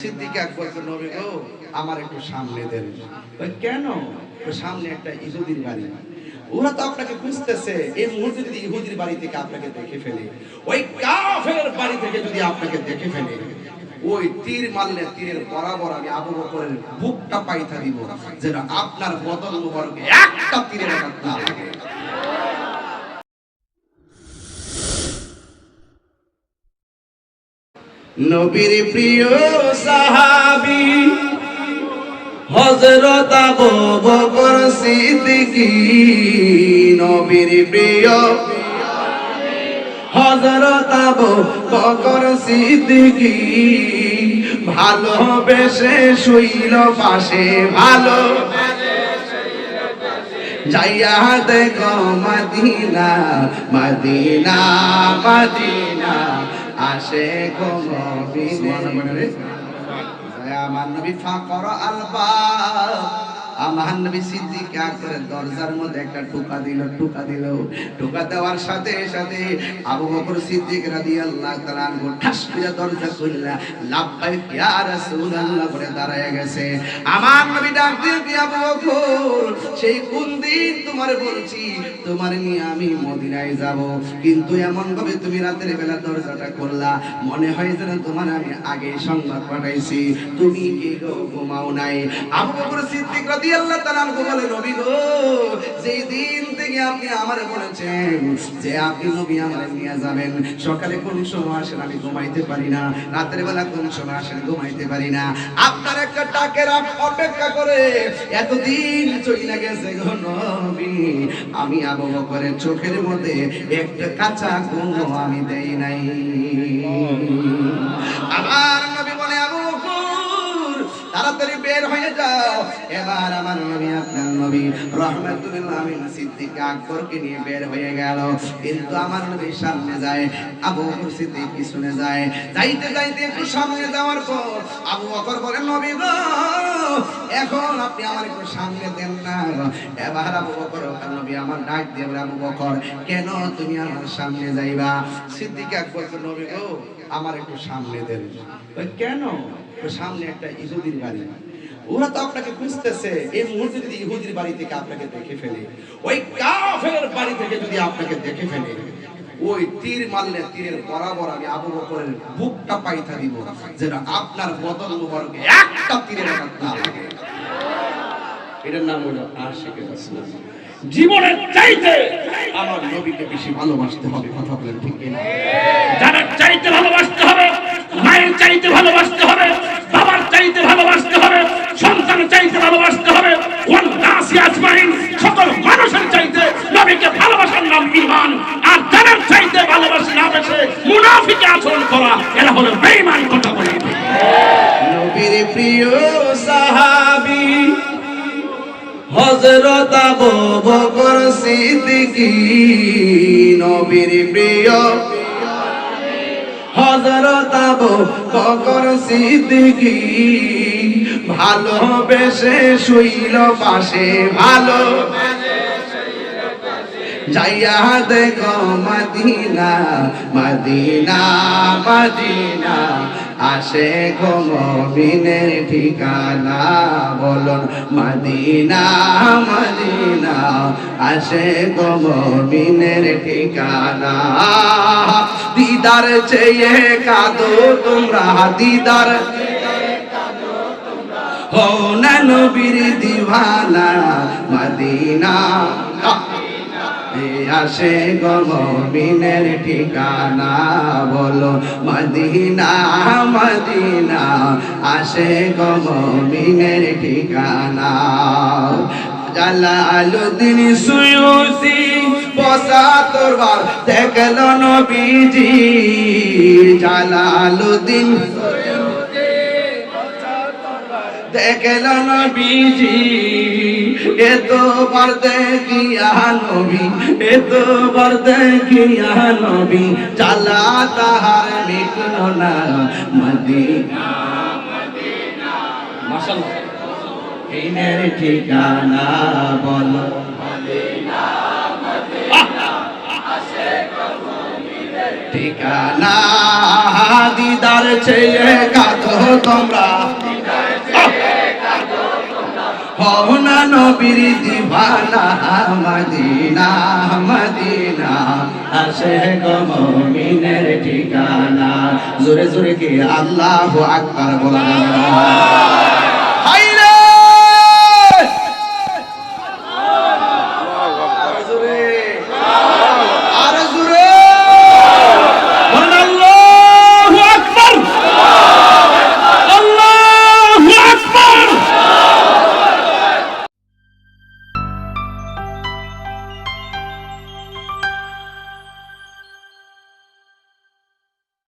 সিদ্দিক আকবর নবী গো আমার একটু সামনে দেন। কেন? সামনে একটা ইহুদির বাড়ি, ওরা তো আপনাকে খুঁজতেছে। এই মুহূর্তে যদি ইহুদির বাড়ি থেকে আপনাকে দেখে ফেলে, ওই কাফের বাড়ি থেকে যদি আপনাকে দেখে ফেলে, ওই তীর মারলে তীরের বরাবর আমি আবু বকরের বুকটা পাইতা দিব, যেন আপনার বদন মুবারকে একটা তীরের আঘাত না লাগে। নবীর প্রিয় সাহাবী হযরত আবু বকর সিদ্দিক, নবীর প্রিয় হযরত আবু বকর সিদ্দিক, ভালোবেসে শুইল পাশে, ভালো যাইয়া দেখো মদিনা মদিনা মদিনা, আসে গো মদিনা। আমার নবী ফাকর আলবাব, আমার নবী সিদ্দিক আকবরের দরজার মধ্যে একটা টোকা দিল। টোকা দেওয়ার সাথে সাথে আবু বকর সিদ্দিক রাদিয়াল্লাহু তাআলা আনহু ঠাস করে দরজা খুললা, লাব্বাইক ইয়া রাসূলুল্লাহ বলে দাঁড়ায় গেছে। আমার নবী ডাক দিয়ে কি, আবু বকর সেই কোন দিন তোমারে বলছি তোমার নিয়ে আমি মদিনায় যাব, কিন্তু এমন ভাবে তুমি রাতের বেলা দরজাটা খুললা, মনে হয় যেন তোমার আমি আগে সংবাদ পাঠাইছি, তুমি কি গো ঘুমাও নাই? আবু বকর সিদ্দিক রাদিয়াল্লাহু তাআলা আনহু বলে, নবী গো, যেই দিন থেকে আপনি আমারে বলেছেন যে আপনি নবী আমারে নিয়ে যাবেন, সকালে কোন সময় আসেন আমি ঘুমাইতে পারি না, রাতের বেলা কোন সময় আসেন ঘুমাইতে পারি না, আপনার একটা ডাকের অপেক্ষা করে এতদিন চলে গেছে গো নবী, আমি আবু বকরের চোখের মধ্যে একটা কাঁচা ঘুম আমি দেই নাই। আমার নবী বলে, আবু বকর তাড়াতাড়ি বের হয়ে যাও। এবার আমার নবী, আপনার নবী রাহমাতুল আলামিন সিদ্দিক আকবরকে নিয়ে বের হয়ে গেল, কিন্তু আমার নবী সামনে যায়, আবু বকর সিদ্দিক পিছনে যায়। যাইতে যাইতে একটু সামনে যাওয়ার পর আবু বকর বলে, নবী গো, এখন আপনি আমার একটু সামনে দেন না। এবার আবু বকর, নবী আমার ডাক দিয়ে বলে, আবু বকর কেন তুমি আমার সামনে যাইবা? সিদ্দিক আকবর, নবী গো আমার একটু সামনে দেন। কেন? সামনে একটা ইহুদির বাড়ি, ওরা তো আপনাকে খুঁজতেছে। এই মুহূর্তে যদি ইহুদির বাড়ি থেকে আপনাকে দেখে ফেলে, ওই কাফের বাড়ি থেকে যদি আপনাকে দেখে ফেলে, ওই তীর মারলে তীরের বরাবর আমি আবু বকরের বুকটা পাইতা দিব, যেন আপনার বদন মুবারকে একটা তীরের আঘাত না লাগে। এটার নাম হলো আশিকে রাসূল। জীবনের চাইতে আমার নবীকে বেশি ভালোবাসতে হবে, কথা বলেন ঠিক কিনা? যারা চাইতে ভালোবাসতে হবে, মায়ের চাইতে ভালোবাসতে হবে, বাবার চাইতে ভালোবাসতে হবে, সন্তান চাইতে ভালোবাসতে হবে, ওয়ান নাসি আজমাইন সকল মানুষের চাইতে নবীকে ভালোবাসার নাম ঈমান। আর যারা চাইতে ভালোবাসে না বেশে মুনাফিক আচরণ করা, এরা হলো বেঈমান, কথা বলে। নবীর প্রিয় সাহাবী হযরত আবু বকর সিদ্দিক, নবীর প্রিয় হযরত আবু বকর সিদ্দিক, ভালোবেসে শুইল পাশে, ভালো যাইয়া দেখো মদিনা মদিনা মদিনা, আসে গো মুমিনের ঠিকানা, বলুন মদিনা মদিনা, আসে গো মুমিনের ঠিকানা। দিদার চেয়ে কাঁদো তোমরা, দিদার হো না নবীর দিওয়ানা, মদিনা আসে গো মুমিনের ঠিকানা, বলো মদিনা মদিনা, আসে গো মুমিনের ঠিকানা। জালালউদ্দিন সুয়ুতি বসা তরবার দেখল নবীজি, জালালউদ্দিন দেখল নবীজি, এতবার দেখিয়া নবী, এতবার দেখিয়া নবী, চালা তাহার মিটল না, মদিনা মদিনা। মাশাআল্লাহ, এইনের ঠিকানা বলো মদিনা মদিনা, আসে গো মুমিনের ঠিকানা দিদার চেয়ে কাঁদো তোমরা হও না নবীর দিওয়ানা মদিনা মদিনা আসে গো মুমিনের ঠিকানা জোরে জোরে কি আল্লাহু আকবার বলা যাবে না